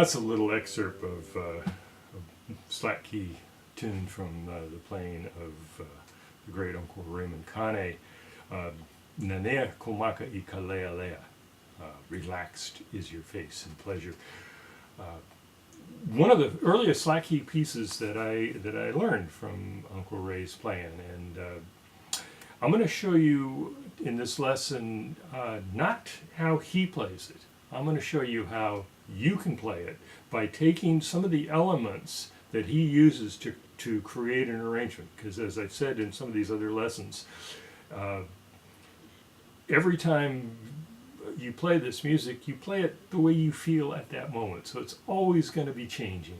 That's a little excerpt of a slack key tune from the playing of the great Uncle Raymond Kane, Nanea Maka I. Relaxed is your face in pleasure. One of the earliest slack key pieces that I learned from Uncle Ray's playing, and I'm going to show you in this lesson not how he plays it. I'm going to show you how you can play it by taking some of the elements that he uses to create an arrangement. Because as I've said in some of these other lessons, every time you play this music, you play it the way you feel at that moment. So it's always going to be changing.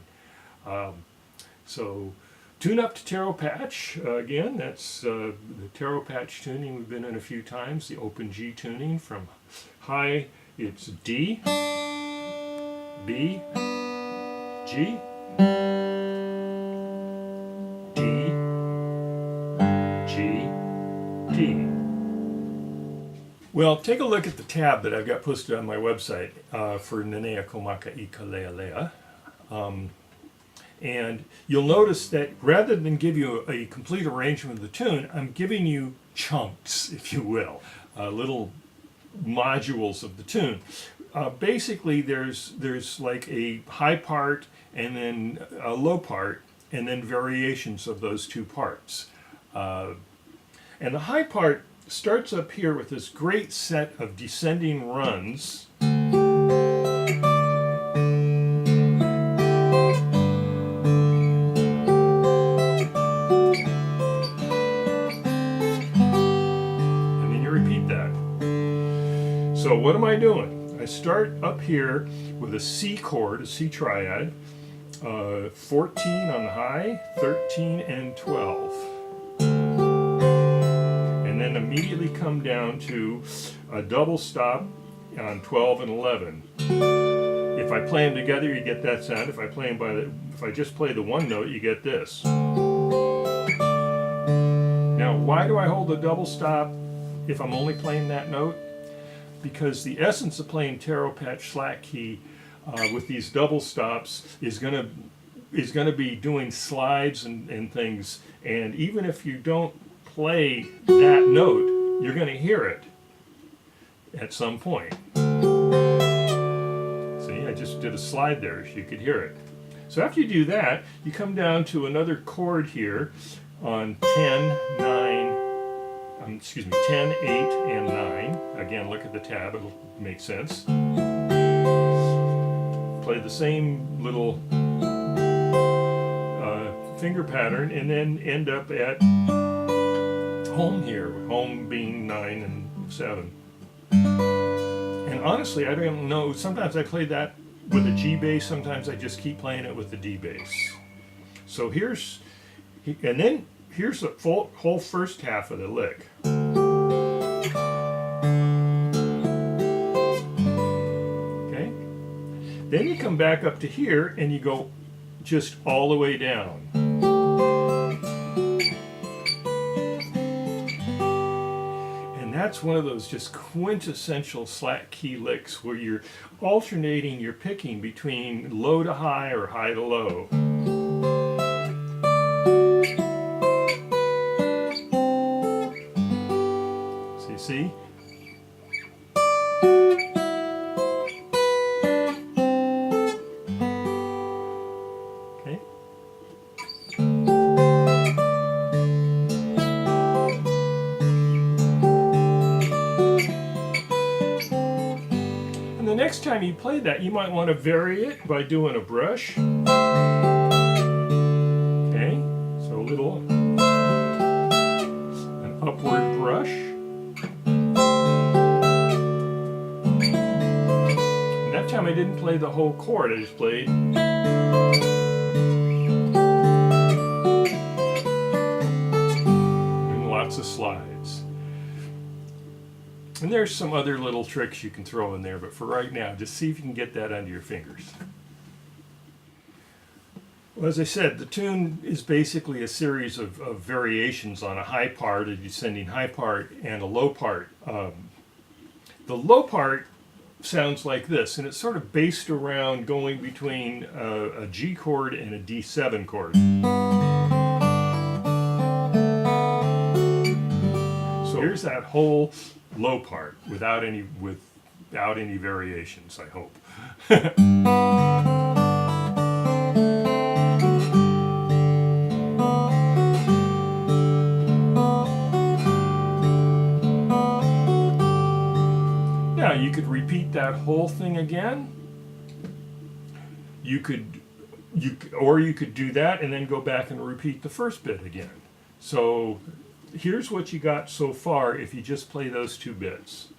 So tune up to Taro Patch. Again, that's the Taro Patch tuning we've been in a few times. The open G tuning from high, it's D, B, G, D, G, D. Well, take a look at the tab that I've got posted on my website for Nanea Maka I. And you'll notice that rather than give you a complete arrangement of the tune, I'm giving you chunks, if you will, little modules of the tune. Basically, there's like a high part and then a low part, and then variations of those two parts. And the high part starts up here with this great set of descending runs. And then you repeat that. So what am I doing? I start up here with a C chord, a C triad, 14 on the high, 13 and 12. And then immediately come down to a double stop on 12 and 11. If I play them together, you get that sound. If I just play the one note, you get this. Now, why do I hold a double stop if I'm only playing that note? Because the essence of playing Taro Patch slack key with these double stops is going to be doing slides and things, and even if you don't play that note, you're going to hear it at some point. See, I just did a slide there so you could hear it. So after you do that, you come down to another chord here on 10, 10, 8, and 9. Again, look at the tab, it'll make sense. Play the same little finger pattern and then end up at home here, home being 9 and 7. And honestly, I don't know, sometimes I play that with a G bass, sometimes I just keep playing it with the D bass. So here's the whole first half of the lick. Okay? Then you come back up to here and you go just all the way down. That's one of those just quintessential slack key licks where you're alternating your picking between low to high or high to low. So you see? Okay. The next time you play that, you might want to vary it by doing a brush. Okay, so a little, an upward brush. And that time I didn't play the whole chord, I just played. And lots of slides. And there's some other little tricks you can throw in there, but for right now, just see if you can get that under your fingers. Well, as I said, the tune is basically a series of variations on a high part, a descending high part, and a low part. The low part sounds like this, and it's sort of based around going between a G chord and a D7 chord. So here's that whole low part without any variations, I hope. Now you could repeat that whole thing again. You could do that and then go back and repeat the first bit again. So here's what you got so far if you just play those two bits.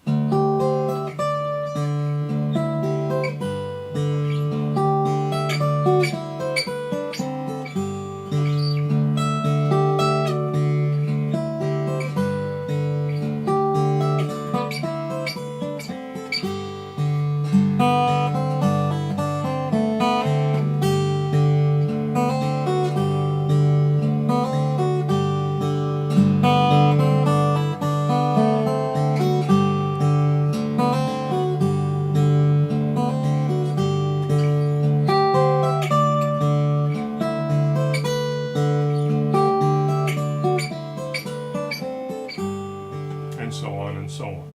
And so on and so on.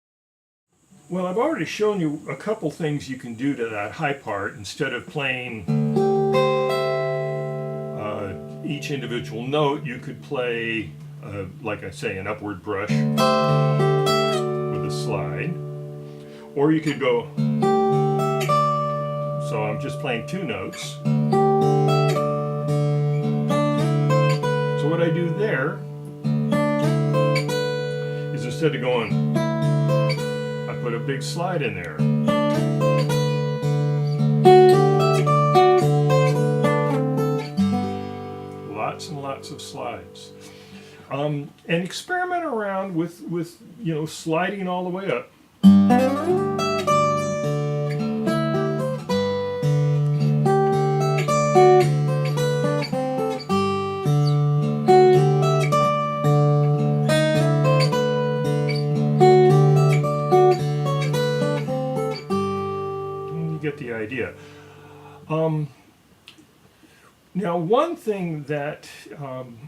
Well, I've already shown you a couple things you can do to that high part. Instead of playing each individual note, you could play, like I say, an upward brush with a slide. Or you could go, so I'm just playing two notes. So what I do there is instead of going, I put a big slide in there. Lots and lots of slides. And experiment around with sliding all the way up. Get the idea. Now, one thing that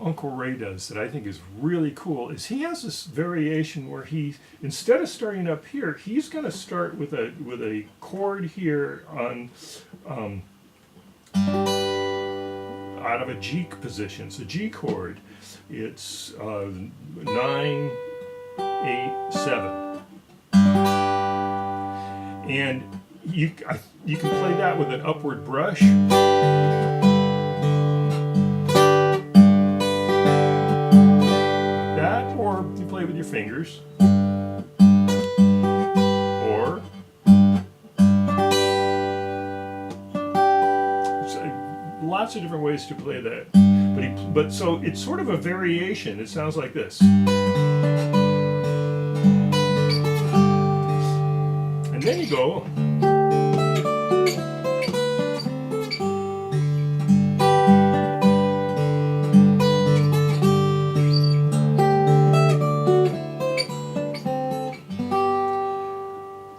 Uncle Ray does that I think is really cool is he has this variation where he, instead of starting up here, he's going to start with a chord here on out of a G position. It's a G chord. It's 9, 8, 7, and you can play that with an upward brush. That, or you play with your fingers. Or lots of different ways to play that. But so it's sort of a variation. It sounds like this. And then you go.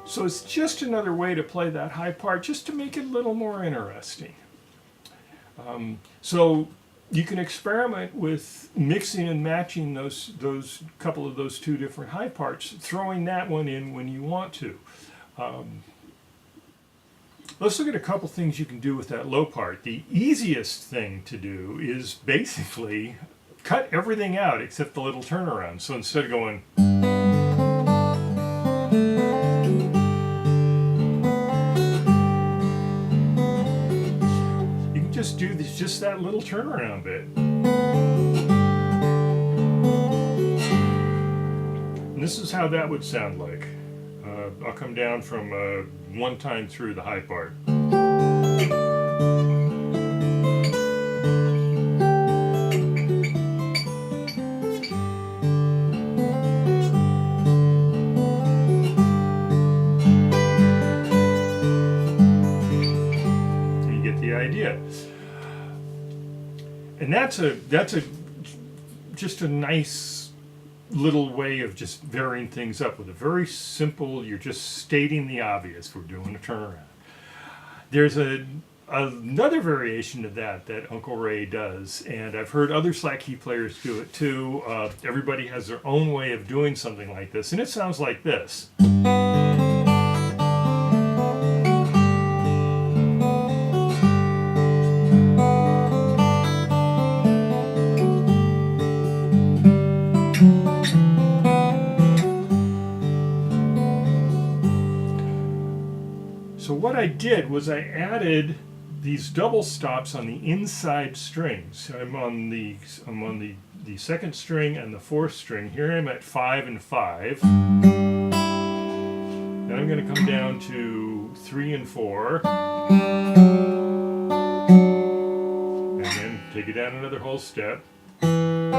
So it's just another way to play that high part, just to make it a little more interesting. So you can experiment with mixing and matching those couple of those two different high parts, throwing that one in when you want to. Let's look at a couple things you can do with that low part. The easiest thing to do is basically cut everything out except the little turnaround. So instead of going, you can just do this, just that little turnaround bit. And this is how that would sound like. I'll come down from one time through the high part. You get the idea. And that's just a nice little way of just varying things up with a very simple, you're just stating the obvious. We're doing a turnaround. There's another variation of that Uncle Ray does, and I've heard other slack key players do it too. Everybody has their own way of doing something like this, and it sounds like this. So what I did was I added these double stops on the inside strings. I'm on the second string and the fourth string. Here I'm at 5 and 5. Then I'm going to come down to 3 and 4. And then take it down another whole step. And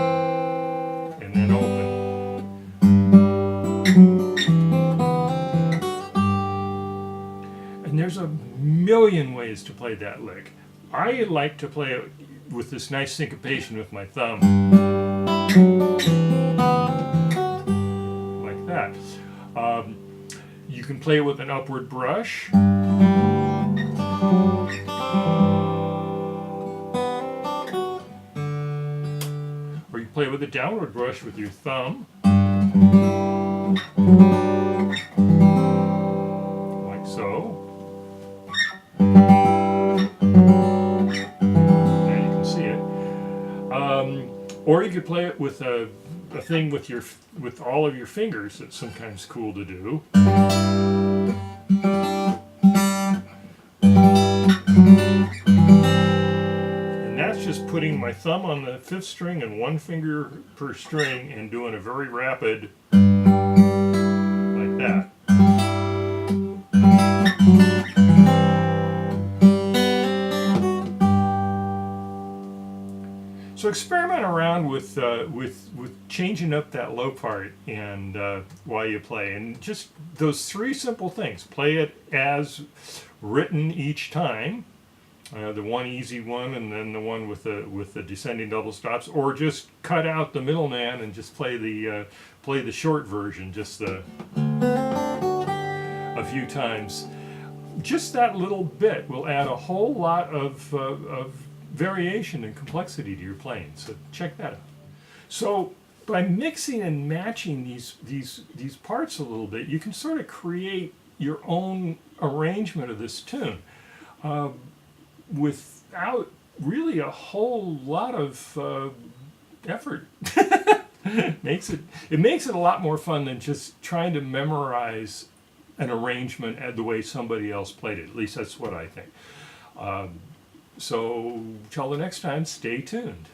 then open. And there's a million ways to play that lick. I like to play it with this nice syncopation with my thumb. Like that. You can play it with an upward brush. Or you play with a downward brush with your thumb. Like so. Or you could play it with a thing with all of your fingers. That's sometimes cool to do. And that's just putting my thumb on the 5th string and 1 finger per string and doing a very rapid like that. So experiment around with changing up that low part and while you play, and just those 3 simple things. Play it as written each time, the one easy one, and then the one with the descending double stops, or just cut out the middleman and just play the short version, just a few times. Just that little bit will add a whole lot of variation and complexity to your playing. So check that out. So by mixing and matching these parts a little bit, you can sort of create your own arrangement of this tune without really a whole lot of effort. It makes it a lot more fun than just trying to memorize an arrangement the way somebody else played it. At least that's what I think. So, till the next time, stay tuned.